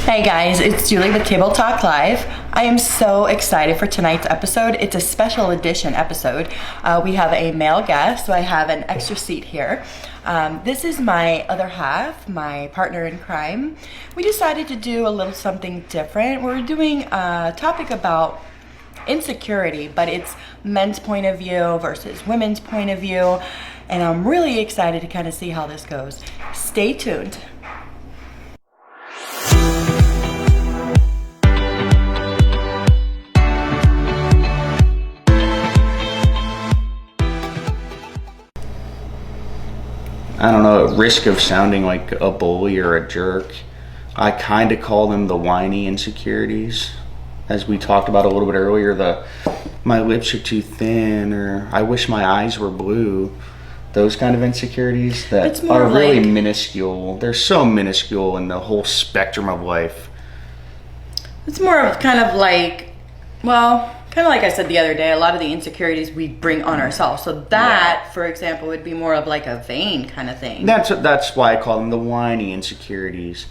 Hey guys, it's Julie with Table Talk Live. I am so excited for tonight's episode. It's a special edition episode. We have a male guest, so I have an extra seat here. This is my other half, my partner in crime. We decided to do a little something different. We're doing a topic about insecurity, but it's men's point of view versus women's point of view, and I'm really excited to kind of see how this goes. Stay tuned. I don't know, at risk of sounding like a bully or a jerk, I kind of call them the whiny insecurities. As we talked about a little bit earlier, my lips are too thin, or I wish my eyes were blue. Those kind of insecurities that are really minuscule. They're so minuscule in the whole spectrum of life. It's more of kind of like I said the other day, a lot of the insecurities we bring on ourselves. So that, for example, would be more of like a vain kind of thing. That's why I call them the whiny insecurities.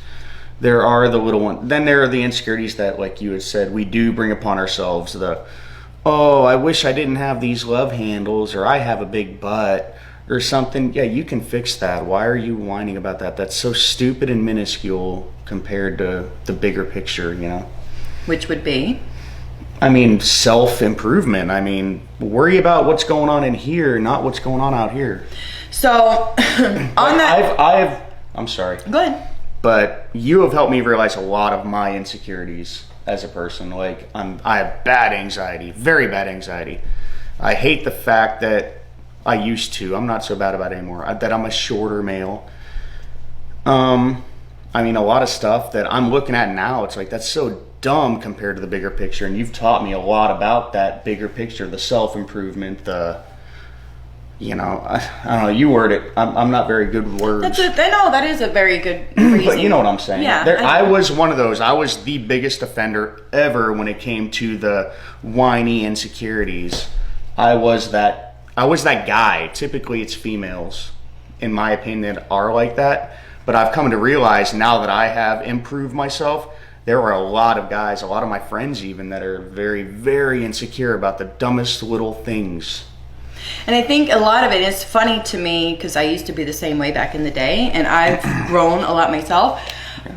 There are the little ones. Then there are the insecurities that, like you had said, we do bring upon ourselves. I wish I didn't have these love handles, or I have a big butt, or something. Yeah, you can fix that. Why are you whining about that? That's so stupid and minuscule compared to the bigger picture, you know? Which would be? Self-improvement. Worry about what's going on in here, not what's going on out here. So, I'm sorry. Go ahead. But you have helped me realize a lot of my insecurities as a person. Like, I have bad anxiety, very bad anxiety. I hate the fact that I used to. I'm not so bad about it anymore. That I'm a shorter male. A lot of stuff that I'm looking at now, it's like, that's so dumb compared to the bigger picture, and you've taught me a lot about that bigger picture, the self-improvement, I don't know, you word it. I'm not very good with words. I know that is a very good reason. But you know what I'm saying. Yeah, I was one of those. I was the biggest offender ever when it came to the whiny insecurities. I was that guy. Typically it's females, in my opinion, that are like that. But I've come to realize now that I have improved myself, there are a lot of guys, a lot of my friends even, that are very, very insecure about the dumbest little things. And I think a lot of it is funny to me because I used to be the same way back in the day, and I've grown a lot myself,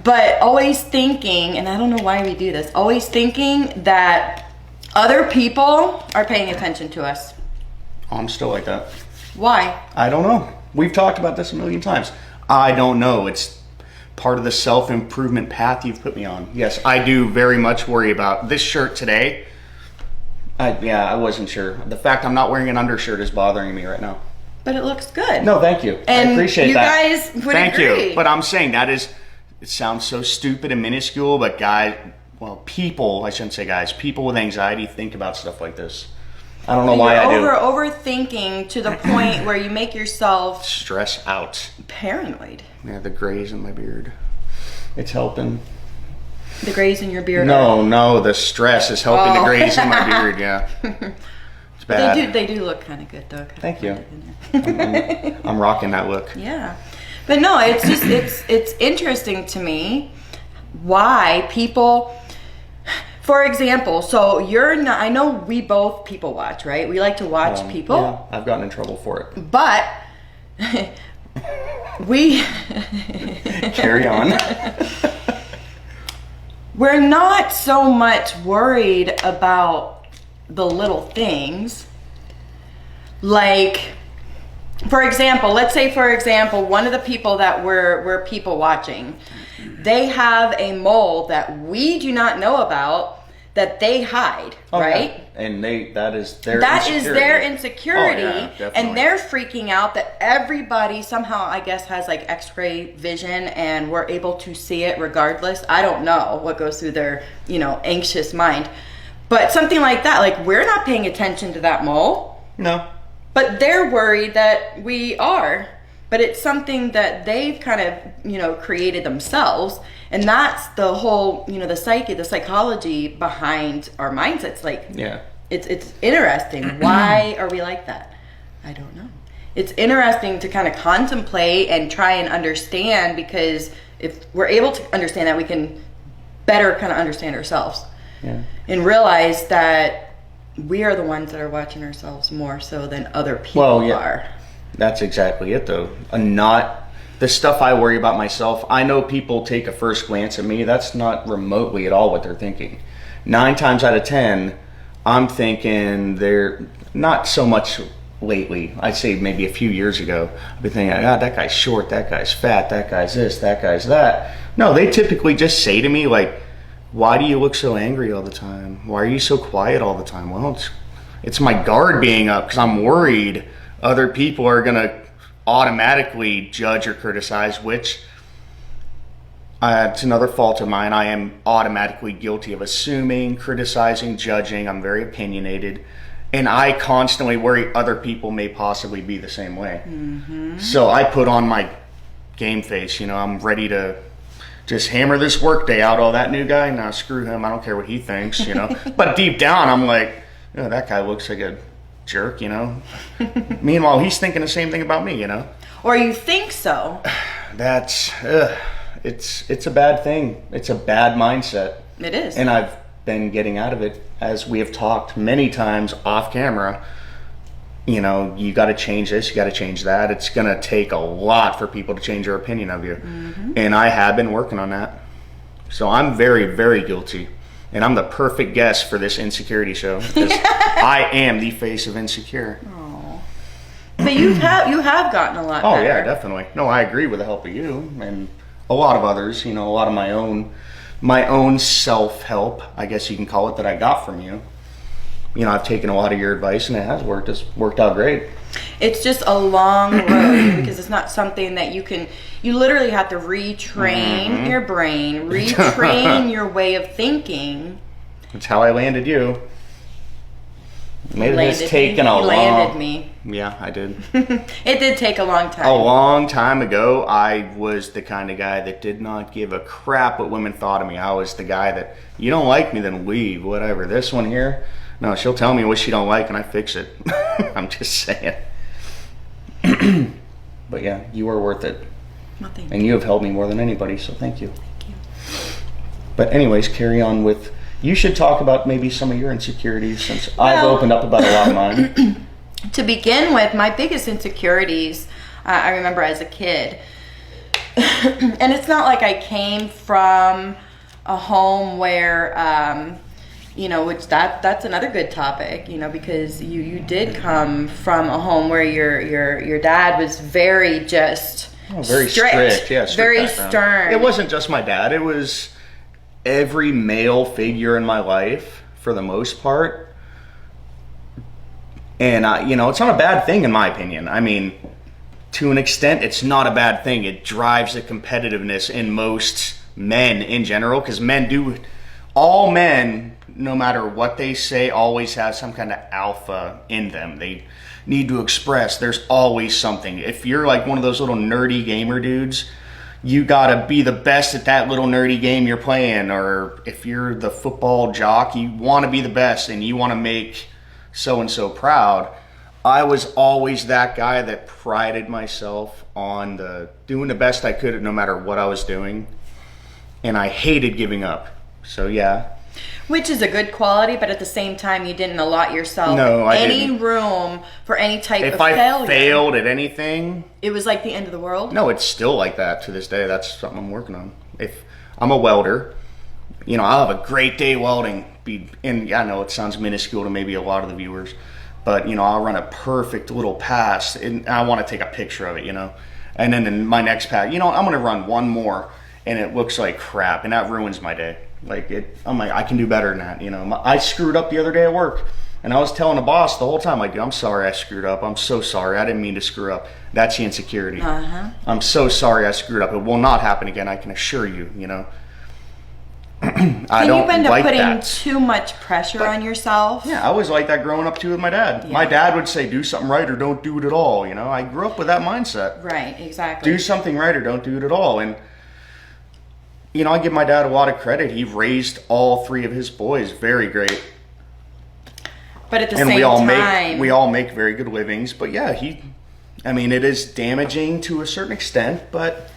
but always thinking, and I don't know why we do this, always thinking that other people are paying attention to us. Oh, I'm still like that. Why? I don't know. We've talked about this a million times. I don't know. It's part of the self-improvement path you've put me on. Yes, I do very much worry about this shirt today. I wasn't sure. The fact I'm not wearing an undershirt is bothering me right now. But it looks good. No, thank you. And I appreciate that. You guys would thank agree. you. But I'm saying it sounds so stupid and minuscule, but people, I shouldn't say guys, people with anxiety think about stuff like this. I don't know why I do. You're overthinking to the point where you make yourself stress out. Paranoid. Yeah, the grays in my beard. It's helping. The grays in your beard? No, the stress is helping the grays in my beard, yeah. It's bad. They do look kind of good though. Thank you. I'm rocking that look. Yeah. But no, it's just, it's interesting to me why people... For example, so I know we both people watch, right? We like to watch people. Yeah, I've gotten in trouble for it. But we... Carry on. We're not so much worried about the little things. Like, let's say, for example, one of the people that we're people watching, they have a mole that we do not know about that they hide, right? Yeah. And that is their insecurity. Oh, yeah, and they're freaking out that everybody somehow, I guess, has like x-ray vision and we're able to see it regardless. I don't know what goes through their, anxious mind. But something like that, like we're not paying attention to that mole. No. But they're worried that we are. But it's something that they've kind of, created themselves. And that's the whole, the psychology behind our mindsets. Like, yeah, it's interesting. Why are we like that? I don't know. It's interesting to kind of contemplate and try and understand, because if we're able to understand that, we can better kind of understand ourselves. Yeah. And realize that we are the ones that are watching ourselves more so than other people are. That's exactly it, though. Not the stuff I worry about myself. I know people take a first glance at me. That's not remotely at all what they're thinking. 9 times out of 10, I'm thinking they're not so much lately. I'd say maybe a few years ago. I've been thinking, that guy's short, that guy's fat, that guy's this, that guy's that. No, they typically just say to me, like, why do you look so angry all the time? Why are you so quiet all the time? Well, it's my guard being up because I'm worried other people are going to automatically judge or criticize, which it's another fault of mine. I am automatically guilty of assuming, criticizing, judging. I'm very opinionated. And I constantly worry other people may possibly be the same way. Mm-hmm. So I put on my game face. I'm ready to just hammer this workday out. Oh, that new guy? Nah, screw him. I don't care what he thinks, But deep down, I'm like, that guy looks like a jerk, Meanwhile, he's thinking the same thing about me, Or you think so. That's, it's a bad thing. It's a bad mindset. It is. And I've been getting out of it, as we have talked many times off camera. You got to change this, you got to change that. It's going to take a lot for people to change their opinion of you. Mm-hmm. And I have been working on that. So I'm very, very guilty. And I'm the perfect guest for this insecurity show because I am the face of insecure. Aww. But you have gotten a lot better. Oh, yeah, definitely. No, I agree with the help of you and a lot of others, a lot of my own self-help, I guess you can call it, that I got from you. I've taken a lot of your advice and it has worked. It's worked out great. It's just a long road because it's not something that you literally have to retrain your brain, retrain your way of thinking. That's how I landed you. Landed me. Yeah, I did. It did take a long time. A long time ago, I was the kind of guy that did not give a crap what women thought of me. I was the guy that, you don't like me, then leave, whatever. This one here, no, she'll tell me what she don't like and I fix it. I'm just saying. But yeah, you are worth it. Well, thank you. And you have helped me more than anybody, so thank you. Thank you. But anyways, carry on with, you should talk about maybe some of your insecurities since I've opened up about a lot of mine. To begin with, my biggest insecurities, I remember as a kid, and it's not like I came from a home where, which that's another good topic, because you did come from a home where your dad was very just very strict, yeah, very stern. It wasn't just my dad; it was every male figure in my life for the most part. And, it's not a bad thing in my opinion. I mean, to an extent, it's not a bad thing. It drives the competitiveness in most men in general, because all men, no matter what they say, always have some kind of alpha in them. They need to express. There's always something. If you're like one of those little nerdy gamer dudes, you gotta be the best at that little nerdy game you're playing. Or if you're the football jock, you want to be the best and you want to make so-and-so proud. I was always that guy that prided myself on doing the best I could no matter what I was doing. And I hated giving up. So yeah. Which is a good quality, but at the same time, you didn't allot yourself any room for any type of failure. If I failed at anything, it was like the end of the world? No, it's still like that to this day. That's something I'm working on. If I'm a welder, I'll have a great day welding. And I know it sounds minuscule to maybe a lot of the viewers, but I'll run a perfect little pass and I want to take a picture of it, and then in my next pass, I'm going to run one more and it looks like crap and that ruins my day. I'm like, I can do better than that. I screwed up the other day at work and I was telling the boss the whole time, like, I'm sorry I screwed up. I'm so sorry. I didn't mean to screw up. That's the insecurity. I'm so sorry I screwed up. It will not happen again. I can assure you, I don't end up like putting that. too much pressure on yourself? Yeah, I was like that growing up too with my dad. Yeah. My dad would say, do something right or don't do it at all. I grew up with that mindset. Right, exactly. Do something right or don't do it at all. And, I give my dad a lot of credit. He raised all 3 of his boys very great. But at the same time, we all make very good livings. But yeah, it is damaging to a certain extent, but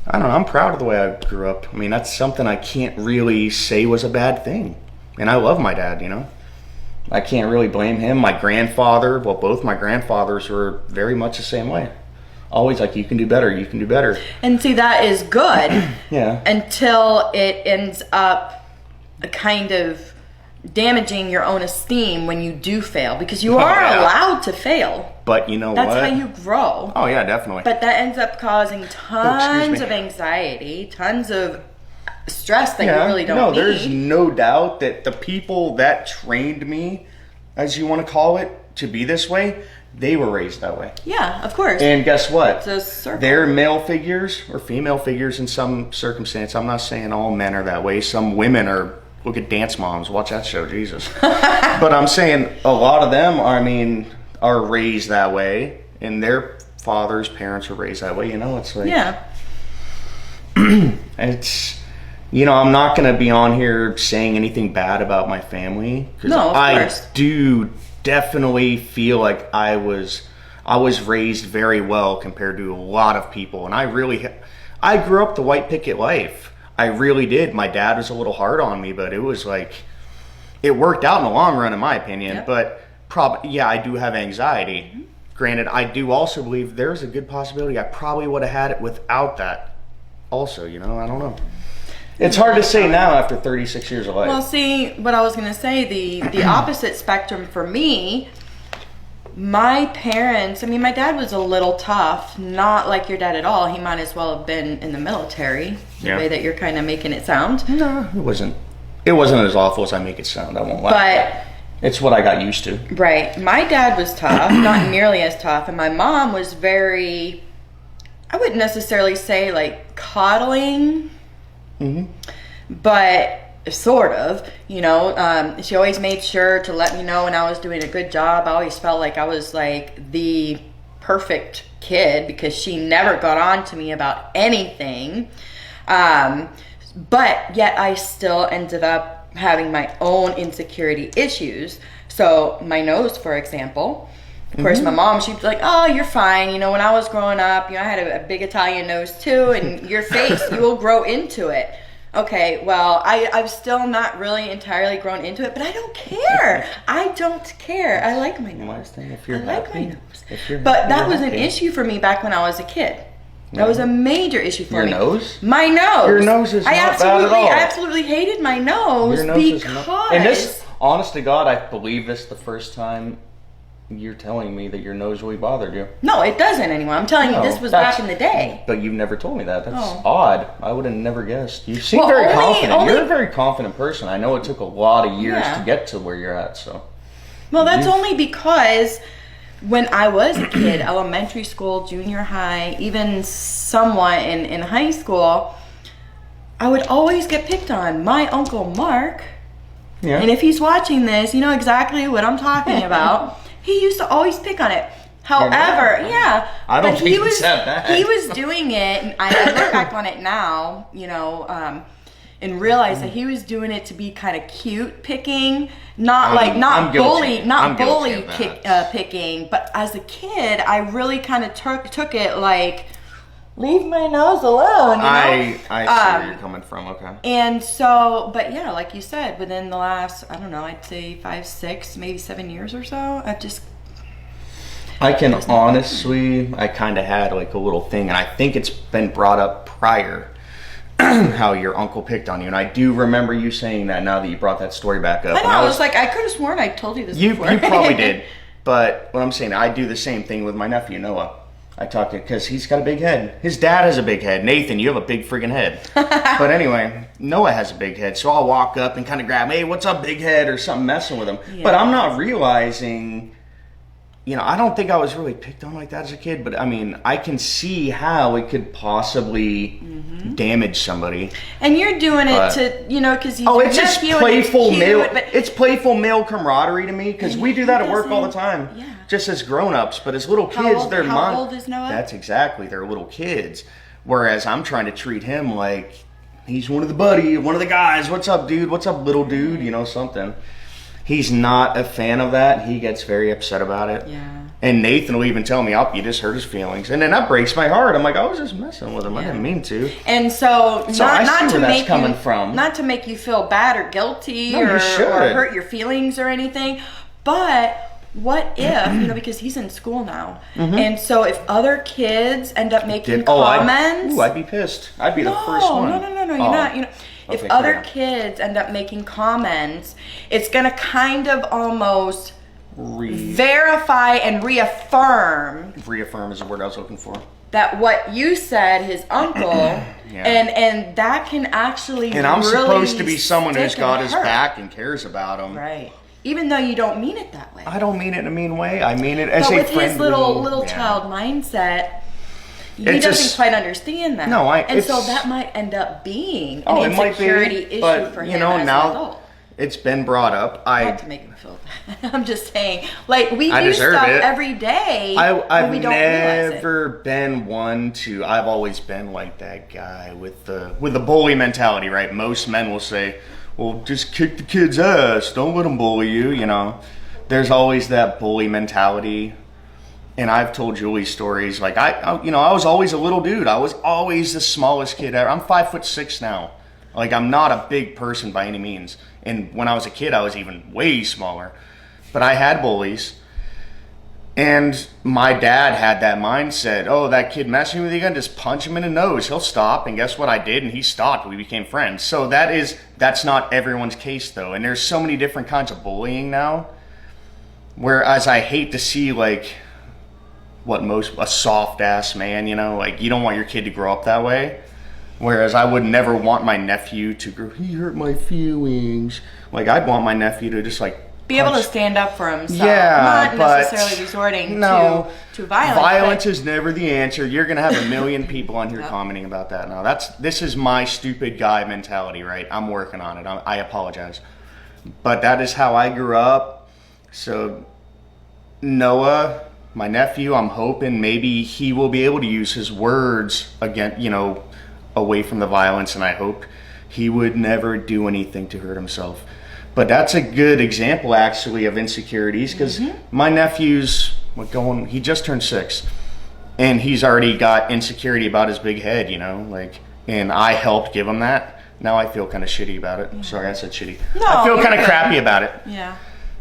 I don't know, I'm proud of the way I grew up. I mean, that's something I can't really say was a bad thing. And I love my dad, you know. I can't really blame him. My grandfather, well, both my grandfathers were very much the same way. Always like, you can do better, you can do better. And see, that is good. Yeah. Until it ends up kind of damaging your own esteem when you do fail, because you are allowed to fail. But you know That's what? how you grow. Oh yeah, definitely. But that ends up causing tons of anxiety, tons of stress that you really don't need. There's no doubt that the people that trained me, as you want to call it, to be this way, they were raised that way. Yeah, of course. And guess what? It's a circle. They're male figures or female figures in some circumstance. I'm not saying all men are that way. Some women are. Look at Dance Moms. Watch that show, Jesus. But I'm saying a lot of them are raised that way, and their fathers, parents were raised that way. You know, it's like it's. You know, I'm not going to be on here saying anything bad about my family, because I do definitely feel like I was raised very well compared to a lot of people, and I grew up the white picket life. I really did. My dad was a little hard on me, but it was like, it worked out in the long run, in my opinion. Yep. But I do have anxiety. Mm-hmm. Granted, I do also believe there's a good possibility I probably would have had it without that. Also, you know, I don't know. It's hard to say now after 36 years of life. Well, see, what I was going to say, the opposite spectrum for me, my parents, I mean, my dad was a little tough, not like your dad at all. He might as well have been in the military, the way that you're kind of making it sound. No, it wasn't. It wasn't as awful as I make it sound, I won't lie. But it's what I got used to. Right. My dad was tough, not nearly as tough, and my mom was very, I wouldn't necessarily say like coddling, but sort of, you know. She always made sure to let me know when I was doing a good job. I always felt like I was like the perfect kid because she never got on to me about anything. But yet I still ended up having my own insecurity issues. So my nose, for example, of course, my mom, she'd be like, oh, you're fine. You know, when I was growing up, you know, I had a big Italian nose too, and your face, you will grow into it. Okay, well, I've still not really entirely grown into it, but I don't care. I don't care. I like my nose. If you're happy, but that was an issue for me back when I was a kid. That was a major issue for me. Your nose? My nose. Your nose is not bad at all. I absolutely hated my nose, because... And this, honest to God, I believe this the first time you're telling me that your nose really bothered you. No, it doesn't anymore. I'm telling you, this was back in the day. But you've never told me that. That's odd. I would have never guessed. You seem very confident. You're a very confident person. I know it took a lot of years to get to where you're at. So. Well, that's only because when I was a kid, elementary school, junior high, even somewhat in high school, I would always get picked on. My Uncle Mark, and if he's watching this, you know exactly what I'm talking about. He used to always pick on it. However, I don't think he said that. He was doing it, and I look back on it now, you know, and realize that he was doing it to be kind of cute picking, not bully picking. But as a kid, I really kind of took it like, leave my nose alone. You know? I see where you're coming from. Okay. And so, but yeah, like you said, within the last, I don't know, I'd say 5, 6, maybe 7 years or so, I can honestly, I kind of had like a little thing, and I think it's been brought up prior, how your uncle picked on you, and I do remember you saying that now that you brought that story back up. I know, I was like, I could have sworn I told you this before. You probably did, but what I'm saying, I do the same thing with my nephew, Noah. I talked to him because he's got a big head. His dad has a big head. Nathan, you have a big friggin' head. But anyway, Noah has a big head. So I'll walk up and kind of grab him, hey, what's up, big head, or something, messing with him. Yeah. But I'm not realizing, you know, I don't think I was really picked on like that as a kid. But I mean, I can see how it could possibly damage somebody. And you're doing it to, you know, because it's just playful male. It's playful male camaraderie to me because we do that at work all the time. Yeah. Just as grown-ups, but as little kids, how old is Noah? That's exactly, they're little kids. Whereas I'm trying to treat him like he's one of the guys. What's up, dude? What's up, little dude? You know, something. He's not a fan of that. He gets very upset about it. Yeah. And Nathan will even tell me, "Oh, you just hurt his feelings," and then that breaks my heart. I'm like, "I was just messing with him. I didn't mean to." And so not to make coming you, from. not to make you feel bad or guilty No, or you hurt your feelings or anything, but what if, because he's in school now, and so if other kids end up making comments, I'd be pissed. I'd be the first one. No, you're not. If other kids end up making comments, it's gonna kind of almost verify and reaffirm. Reaffirm is the word I was looking for. That what you said, his uncle, and that can actually. And I'm really supposed to be someone who's got his hurt. back and cares about him. Right. Even though you don't mean it that way. I don't mean it in a mean way. I mean it as but a with friendly. his little child mindset, he doesn't quite understand that. No, and so that might end up being an it might insecurity be, issue but, for him now as an adult. it's been brought up. Not to make him feel bad. I'm just saying, like, we I do deserve stuff it. every day. I've we don't realize never been one to. I've always been like that guy with the bully mentality, right? Most men will say, "Well, just kick the kid's ass. Don't let him bully you." There's always that bully mentality. And I've told Julie stories like I was always a little dude. I was always the smallest kid ever. I'm 5'6" now. Like, I'm not a big person by any means. And when I was a kid, I was even way smaller. But I had bullies. And my dad had that mindset, "Oh, that kid messing with you again, just punch him in the nose. He'll stop." And guess what I did? And he stopped. We became friends. So that's not everyone's case, though. And there's so many different kinds of bullying now. Whereas I hate to see, like, a soft ass man, like, you don't want your kid to grow up that way. Whereas I would never want my nephew to grow, "He hurt my feelings." Like, I'd want my nephew to just, like, be able to stand up for himself. Yeah, not necessarily resorting to violence. Violence is never the answer. You're gonna have a million people on here commenting about that now. This is my stupid guy mentality, right? I'm working on it. I apologize, but that is how I grew up. So Noah, my nephew, I'm hoping maybe he will be able to use his words again, away from the violence, and I hope he would never do anything to hurt himself. But that's a good example, actually, of insecurities, because my nephew's he just turned 6, and he's already got insecurity about his big head, and I helped give him that. Now I feel kind of shitty about it. Sorry, I said shitty. No, I feel kind of crappy about it. Yeah.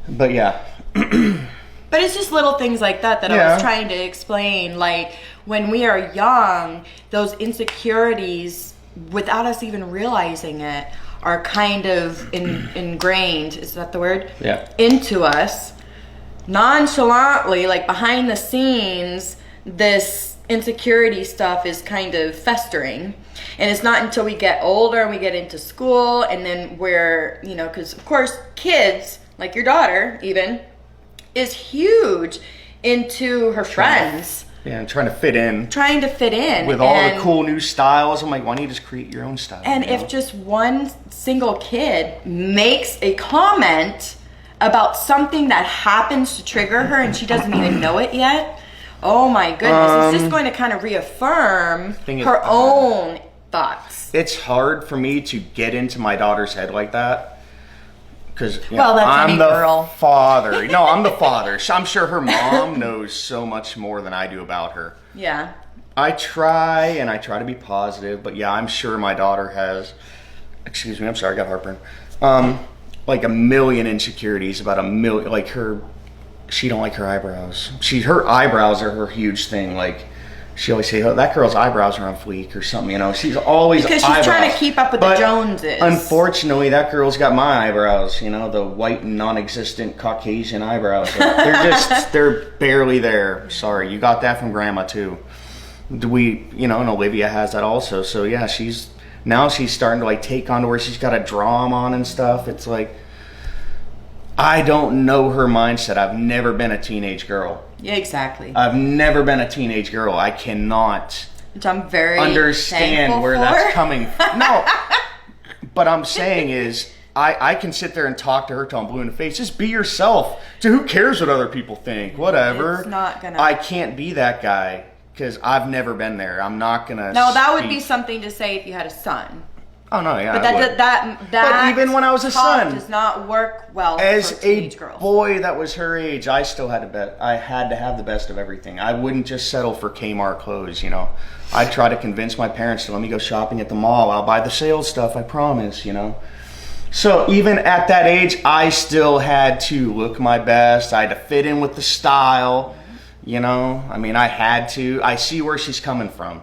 But yeah. But it's just little things like that I was trying to explain. Like, when we are young, those insecurities, without us even realizing it, are kind of ingrained, is that the word? Yeah. Into us. Nonchalantly, like behind the scenes, this insecurity stuff is kind of festering. And it's not until we get older and we get into school, and then we're, because of course kids, like your daughter even, is huge into her friends. Yeah, and trying to fit in. With all the cool new styles. I'm like, why don't you just create your own style? And if just one single kid makes a comment about something that happens to trigger her and she doesn't even know it yet, oh my goodness, it's just going to kind of reaffirm her own thoughts. It's hard for me to get into my daughter's head like that. Because I'm the father. No, I'm the father. I'm sure her mom knows so much more than I do about her. Yeah. I try to be positive, but yeah, I'm sure my daughter has, excuse me, I'm sorry, I got heartburn. Like a million insecurities about she don't like her eyebrows. Her eyebrows are her huge thing. Like, she always say, "Oh, that girl's eyebrows are on fleek," or something. She's always because she's trying to keep up with the Joneses. Unfortunately, that girl's got my eyebrows. The white, non-existent Caucasian eyebrows. They're barely there. Sorry, you got that from Grandma too. And Olivia has that also. So yeah, she's starting to take on to where she's got to draw them on and stuff. It's like, I don't know her mindset. I've never been a teenage girl. Yeah, exactly. I've never been a teenage girl. I cannot Which I'm very understand where that's coming from. No, but I'm saying is, I can sit there and talk to her till I'm blue in the face. Just be yourself. So who cares what other people think? Whatever. It's not gonna. I can't be that guy because I've never been there. I'm not gonna. No, that would be something to say if you had a son. Oh no, yeah. But that But even when I was a talk son, does not work well as for a teenage girls. boy that was her age, I still had to bet. I had to have the best of everything. I wouldn't just settle for Kmart clothes, you know. I'd try to convince my parents to let me go shopping at the mall. I'll buy the sales stuff, I promise, you know. So even at that age, I still had to look my best. I had to fit in with the style, you know. I mean, I had to. I see where she's coming from.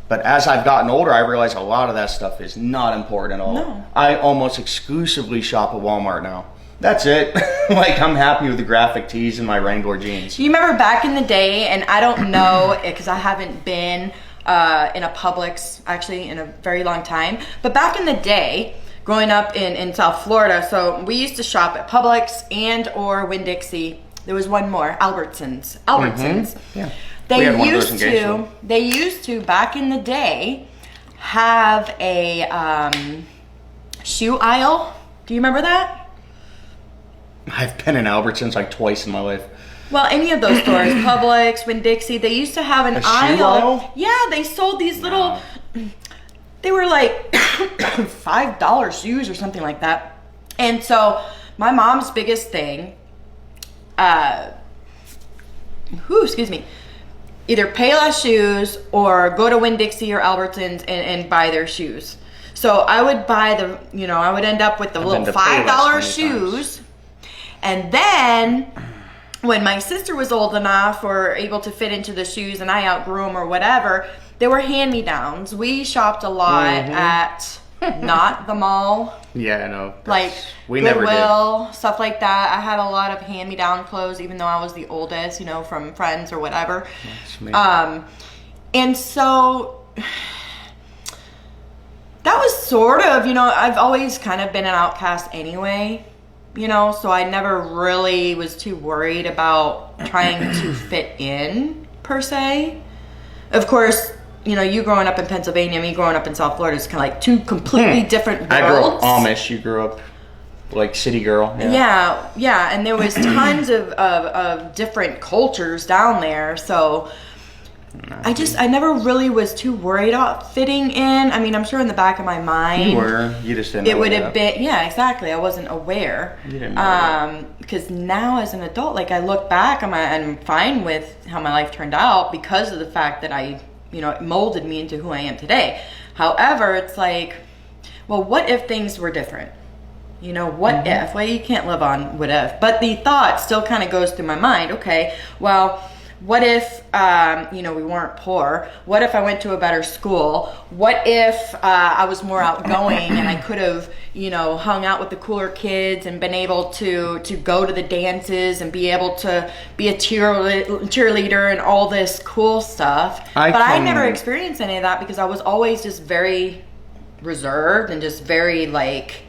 But as I've gotten older, I realize a lot of that stuff is not important at all. No. I almost exclusively shop at Walmart now. That's it. Like, I'm happy with the graphic tees and my Wrangler jeans. You remember back in the day, and I don't know because I haven't been in a Publix actually in a very long time, but back in the day, growing up in South Florida, so we used to shop at Publix and or Winn-Dixie. There was one more, Albertsons. Yeah. They used to back in the day have a shoe aisle. Do you remember that? I've been in Albertsons like twice in my life. Well, any of those stores, Publix, Winn-Dixie, they used to have an aisle. Yeah, they sold these little. They were like $5 shoes or something like that. And so my mom's biggest thing, excuse me, either pay less shoes or go to Winn-Dixie or Albertsons and buy their shoes. So I would buy I would end up with the little $5 shoes. And then when my sister was old enough or able to fit into the shoes and I outgrew them or whatever, they were hand-me-downs. We shopped a lot at not the mall. Yeah, I know. Like we Goodwill, never did. stuff like that. I had a lot of hand-me-down clothes, even though I was the oldest, from friends or whatever. That's me. And so that was sort of, I've always kind of been an outcast anyway, so I never really was too worried about trying to fit in per se. Of course, you growing up in Pennsylvania, me growing up in South Florida is kind of like two completely different worlds. I grew up Amish. You grew up like city girl. Yeah. And there was tons of different cultures down there. So I never really was too worried about fitting in. I mean, I'm sure in the back of my mind. You were. You just didn't know. It would have been, yeah, exactly. I wasn't aware. You didn't know. Because now as an adult, like I look back, I'm fine with how my life turned out because of the fact that it molded me into who I am today. However, it's like, well, what if things were different? What if? Well, you can't live on what if. But the thought still kind of goes through my mind. Okay, well, what if, we weren't poor? What if I went to a better school? What if I was more outgoing and I could have, hung out with the cooler kids and been able to go to the dances and be able to be a cheerleader and all this cool stuff. I never experienced any of that because I was always just very reserved and just very like...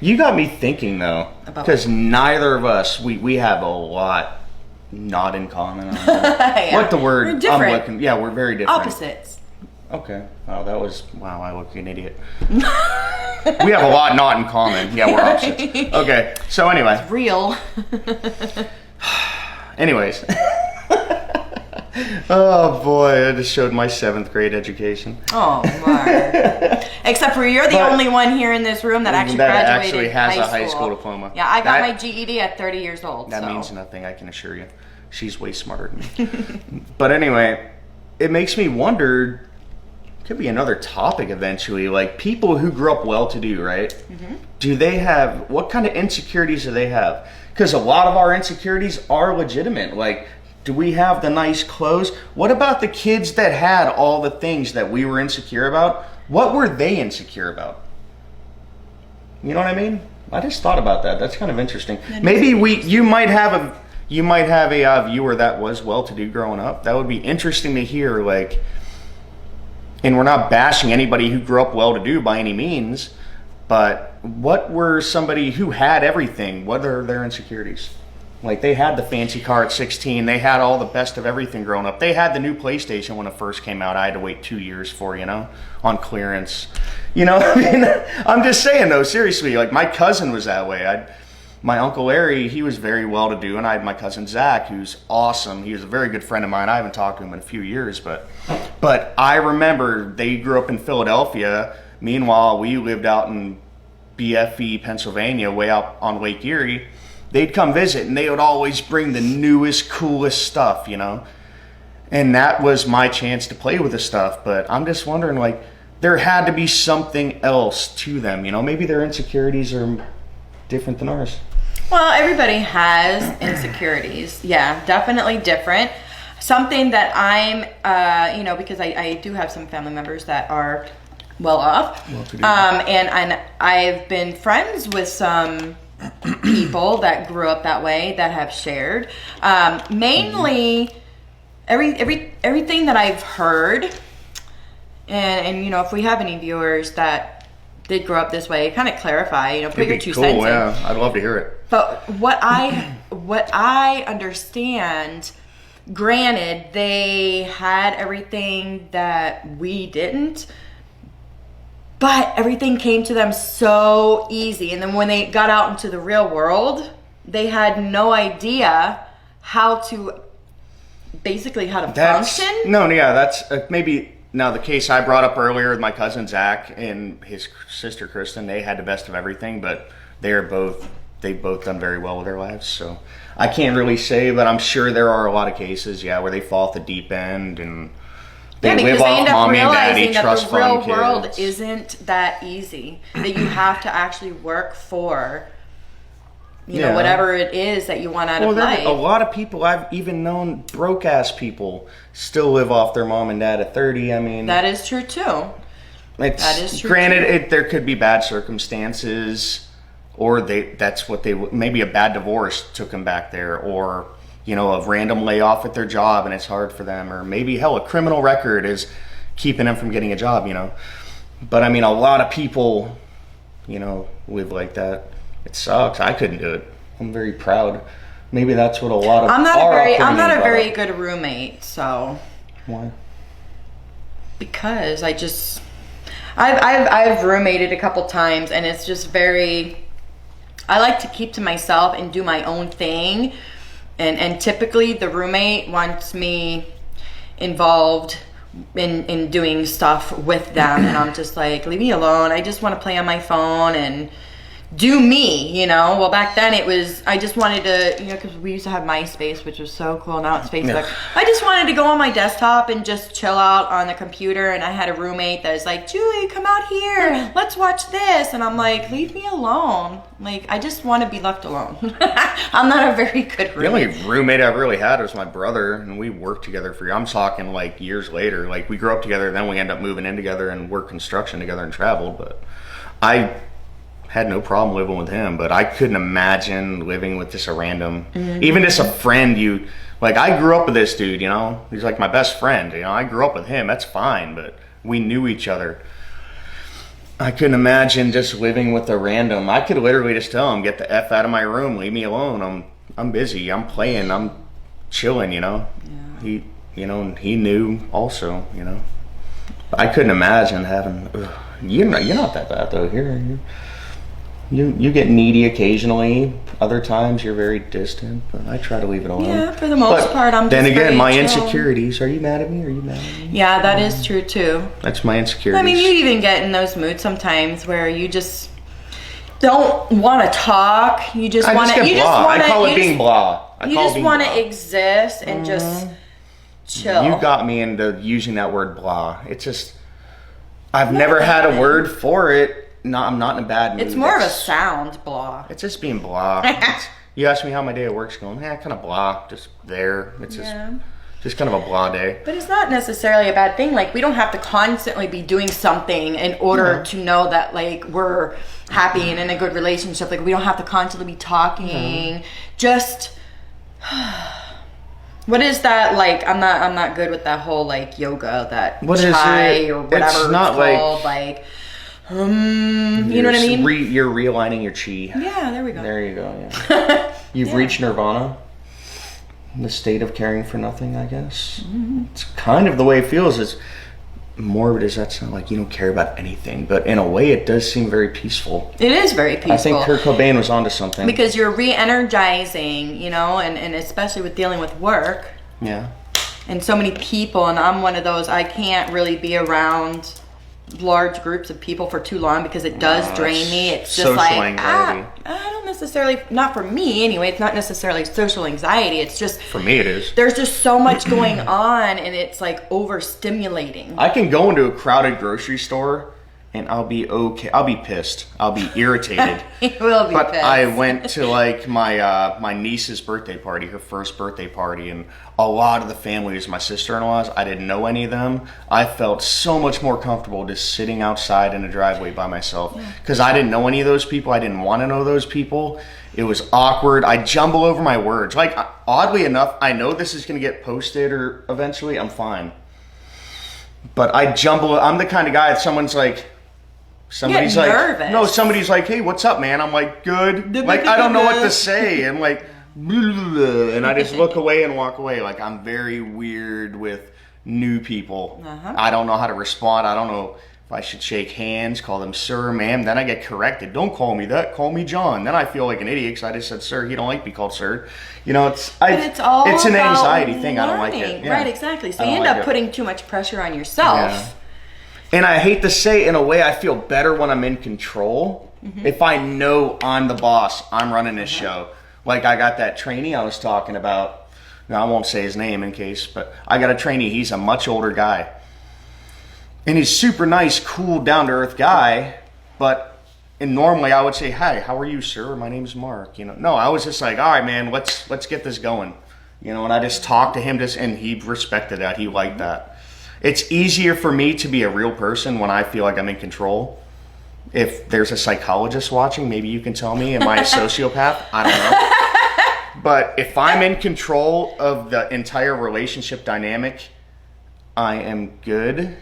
You got me thinking though, because neither of us, we have a lot not in common. Yeah. What the word we're different. I'm looking, yeah, we're very different. Opposites. Okay. Wow, I look like an idiot. We have a lot not in common. Yeah, we're opposites. Okay. So anyway. It's real. Anyways. Oh boy, I just showed my 7th grade education. Oh my. Except for you're the only one here in this room that actually graduated has high a high school diploma. Yeah, I got my GED at 30 years old. That means nothing, I can assure you. She's way smarter than me. But anyway, it makes me wonder, could be another topic eventually, like people who grew up well-to-do, right? Mm-hmm. What kind of insecurities do they have? Because a lot of our insecurities are legitimate. Like, do we have the nice clothes? What about the kids that had all the things that we were insecure about? What were they insecure about? You know what I mean? I just thought about that. That's kind of interesting. Maybe you might have a viewer that was well-to-do growing up. That would be interesting to hear. Like, and we're not bashing anybody who grew up well-to-do by any means, but what were somebody who had everything? What are their insecurities? Like, they had the fancy car at 16. They had all the best of everything growing up. They had the new PlayStation when it first came out. I had to wait 2 years for, on clearance. I mean, I'm just saying, though, seriously, like, my cousin was that way. My Uncle Larry, he was very well-to-do, and I had my cousin Zach, who's awesome. He was a very good friend of mine. I haven't talked to him in a few years, but I remember they grew up in Philadelphia, Meanwhile, we lived out in BFE, Pennsylvania, way out on Lake Erie. They'd come visit, and they would always bring the newest, coolest stuff, you know? And that was my chance to play with the stuff. But I'm just wondering, like, there had to be something else to them, you know? Maybe their insecurities are different than ours. Well, everybody has insecurities. Yeah, definitely different. Something that I'm, because I do have some family members that are well off. And I've been friends with some people that grew up that way that have shared. Mainly, everything that I've heard, and you know, if we have any viewers that did grow up this way, kind of clarify, put your 2 cents in. Yeah, I'd love to hear it. But what I understand, granted, they had everything that we didn't, but everything came to them so easy. And then when they got out into the real world, they had no idea how to function. That's maybe. Now, the case I brought up earlier with my cousin Zach and his sister Kristen, they had the best of everything, but they've both done very well with their lives. So I can't really say, but I'm sure there are a lot of cases, where they fall at the deep end and they live off mommy and daddy trust fund kids. The real world isn't that easy. That you have to actually work for, whatever it is that you want out of life. A lot of people I've even known, broke ass people, still live off their mom and dad at 30. I mean, that is true too. That is true. Granted, there could be bad circumstances, or maybe a bad divorce took them back there, or a random layoff at their job and it's hard for them, or maybe a criminal record is keeping them from getting a job. But I mean, a lot of people, live like that. It sucks. I couldn't do it. I'm very proud. Maybe that's what a lot of I'm not a very good roommate, so. Why? Because I've roommated a couple times, and it's just I like to keep to myself and do my own thing, and typically the roommate wants me involved in doing stuff with them, and I'm just like, leave me alone. I just want to play on my phone and do me, Well, back then I just wanted to, because we used to have MySpace, which was so cool. Now it's Facebook. Yeah. I just wanted to go on my desktop and just chill out on the computer. And I had a roommate that was like, Julie, come out here. Let's watch this. And I'm like, leave me alone. Like, I just want to be left alone. I'm not a very good roommate. The only roommate I really had was my brother. And we worked together I'm talking like years later. Like, we grew up together. Then we ended up moving in together and worked construction together and traveled. But I had no problem living with him, but I couldn't imagine living with just a random, even just a friend. I grew up with this dude, he's like my best friend, I grew up with him, that's fine, but we knew each other. I couldn't imagine just living with a random. I could literally just tell him, get the F out of my room, leave me alone, I'm busy, I'm playing, I'm chilling, Yeah. He knew also, I couldn't imagine having, you're not that bad though, You get needy occasionally. Other times you're very distant, but I try to leave it alone. Yeah, for the most part, I'm just then again, my chill. Insecurities. Are you mad at me? Yeah, that is true too. That's my insecurities. I mean, you even get in those moods sometimes where you just don't want to talk. You just want to. I call it being blah. You just want to exist and just chill. You got me into using that word blah. It's just I've never had a word for it. No, I'm not in a bad mood. It's more of a sound, blah. It's just being blah. You ask me how my day at work's going. Kind of blah. Just there. It's just kind of a blah day. But it's not necessarily a bad thing. Like, we don't have to constantly be doing something in order to know that, like, we're happy and in a good relationship. Like, we don't have to constantly be talking. Just, what is that, like, I'm not good with that whole, like, yoga, that what chai is it? Or whatever it's not called. Like you know what I mean? You're realigning your chi. Yeah, there we go. There you go, yeah. You've reached nirvana. The state of caring for nothing, I guess. Mm-hmm. It's kind of the way it feels. As morbid as that sounds, like you don't care about anything. But in a way, it does seem very peaceful. It is very peaceful. I think Kurt Cobain was onto something. Because you're re-energizing, and especially with dealing with work. Yeah. And so many people, and I'm one of those, I can't really be around large groups of people for too long because it does drain me. It's just social like anxiety. I don't necessarily, not for me anyway, it's not necessarily social anxiety. It's just For me, it is. there's just so much going on and it's like overstimulating. I can go into a crowded grocery store and I'll be okay. I'll be pissed. I'll be irritated. You will be But pissed. I went to like my niece's birthday party, her first birthday party, and a lot of the family was my sister-in-laws. I didn't know any of them. I felt so much more comfortable just sitting outside in a driveway by myself because I didn't know any of those people. I didn't want to know those people. It was awkward. I jumble over my words. Like, oddly enough, I know this is going to get posted or eventually. I'm fine. But I jumble. I'm the kind of guy that somebody's like, somebody's like, hey, what's up, man? I'm like, good. Like, I don't know what to say. I'm like, and I just look away and walk away. Like, I'm very weird with new people. I don't know how to respond. I don't know if I should shake hands, call them sir, ma'am. Then I get corrected. Don't call me that. Call me John. Then I feel like an idiot because I just said sir. He don't like to be called sir. You know, it's an anxiety thing. I don't like it. Yeah. Right, exactly. So you end up putting too much pressure on yourself. Yeah. And I hate to say, in a way, I feel better when I'm in control. If I know I'm the boss, I'm running this show. Like, I got that trainee I was talking about. Now, I won't say his name in case, but I got a trainee. He's a much older guy. And he's super nice, cool, down-to-earth guy. But normally I would say, hi, how are you, sir? My name's Mark. You know, no, I was just like, all right, man, let's get this going. You know, and I just talked to him, and he respected that. He liked that. It's easier for me to be a real person when I feel like I'm in control. If there's a psychologist watching, maybe you can tell me, am I a sociopath? I don't know. But if I'm in control of the entire relationship dynamic, I am good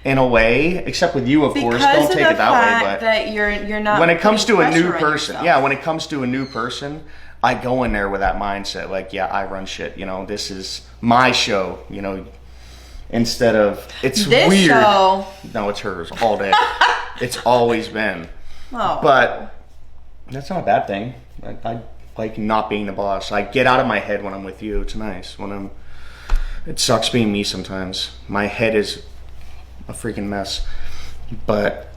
in a way, except with you, of course. Don't take it that way. But that you're not. When it comes to a new person, when it comes to a new person, I go in there with that mindset, like, yeah, I run shit. You know, this is my show. You know. Instead of, it's this weird. Show. No, it's hers all day. It's always been. Oh. But that's not a bad thing. I like not being the boss. I get out of my head when I'm with you. It's nice. It sucks being me sometimes. My head is a freaking mess. But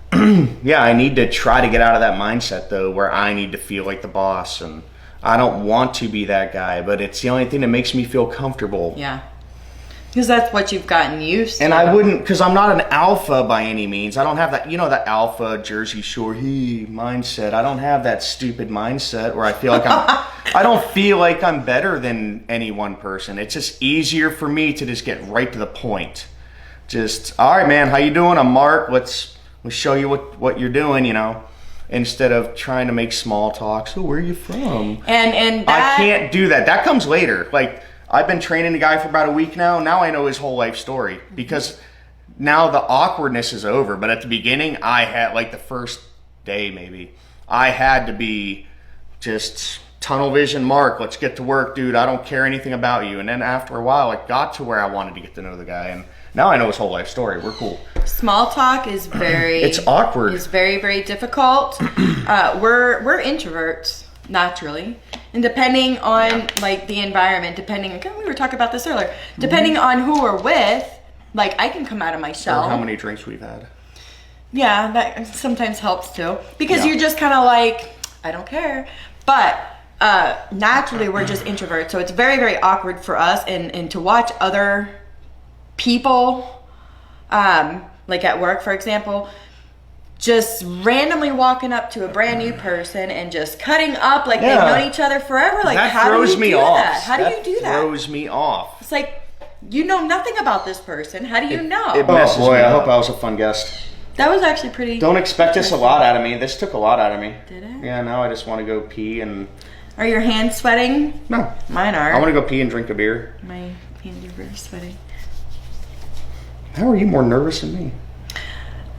yeah, I need to try to get out of that mindset though, where I need to feel like the boss, and I don't want to be that guy, but it's the only thing that makes me feel comfortable. Yeah. Because that's what you've gotten used to. And I wouldn't, because I'm not an alpha by any means. I don't have that, that alpha Jersey Shore mindset. I don't have that stupid mindset where I feel like I don't feel like I'm better than any one person. It's just easier for me to just get right to the point. Just, all right, man, how you doing? I'm Mark. Let's show you what you're doing, instead of trying to make small talk. So where are you from? And I can't do that. That comes later. Like, I've been training the guy for about a week now. Now I know his whole life story because now the awkwardness is over. But at the beginning, I had, like the first day maybe, I had to be just tunnel vision, Mark, let's get to work, dude. I don't care anything about you. And then after a while, it got to where I wanted to get to know the guy. And now I know his whole life story. We're cool. Small talk is very... It's awkward. It's very, very difficult. We're introverts. Naturally, and depending on like the environment, we were talking about this earlier, depending on who we're with, like I can come out of my shell. Or how many drinks we've had. Yeah, that sometimes helps too, because you're just kind of like, I don't care. But naturally we're just introverts, so it's very, very awkward for us, and to watch other people, like at work, for example, just randomly walking up to a brand new person and just cutting up like they've known each other forever. Like, that how throws do you me do off. that? How do you do that? Throws me off. It's like, you know nothing about this person. How do you know? It messes me up. I hope I was a fun guest. That was actually pretty... Don't expect this a lot out of me. This took a lot out of me. Did it? Yeah, now I just want to go pee and... Are your hands sweating? No. Mine are. I want to go pee and drink a beer. My hands are very sweaty. How are you more nervous than me?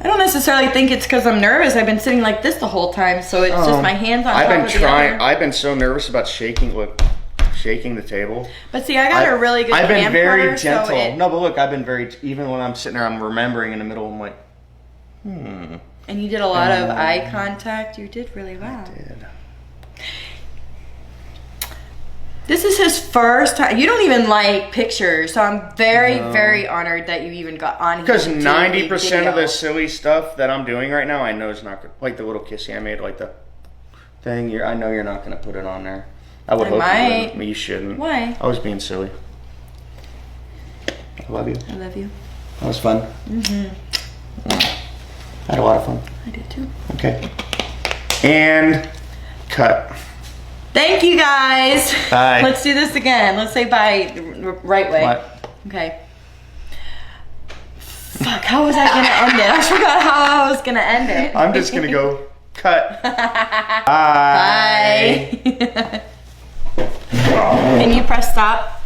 I don't necessarily think it's because I'm nervous. I've been sitting like this the whole time, so it's just my hands on top of the other. I've been so nervous about shaking the table. But see, I got a really good I've been hand very puller, gentle. So no, but look, I've been very, even when I'm sitting there, I'm remembering in the middle, I'm like, And you did a lot of eye contact. You did really well. I did. This is his first time. You don't even like pictures, so I'm very honored that you even got on here. Because 90% of the silly stuff that I'm doing right now, I know is not good. Like the little kissy I made, like the thing. I know you're not going to put it on there. I would hope you would, but you shouldn't. Why? I was being silly. I love you. I love you. That was fun. I had a lot of fun. I did too. Okay. And cut. Thank you guys. Bye. Let's do this again. Let's say bye the right way. What? Okay. Fuck, how was I gonna end it? I forgot how I was gonna end it. I'm just gonna go cut. Bye. Bye. Can you press stop?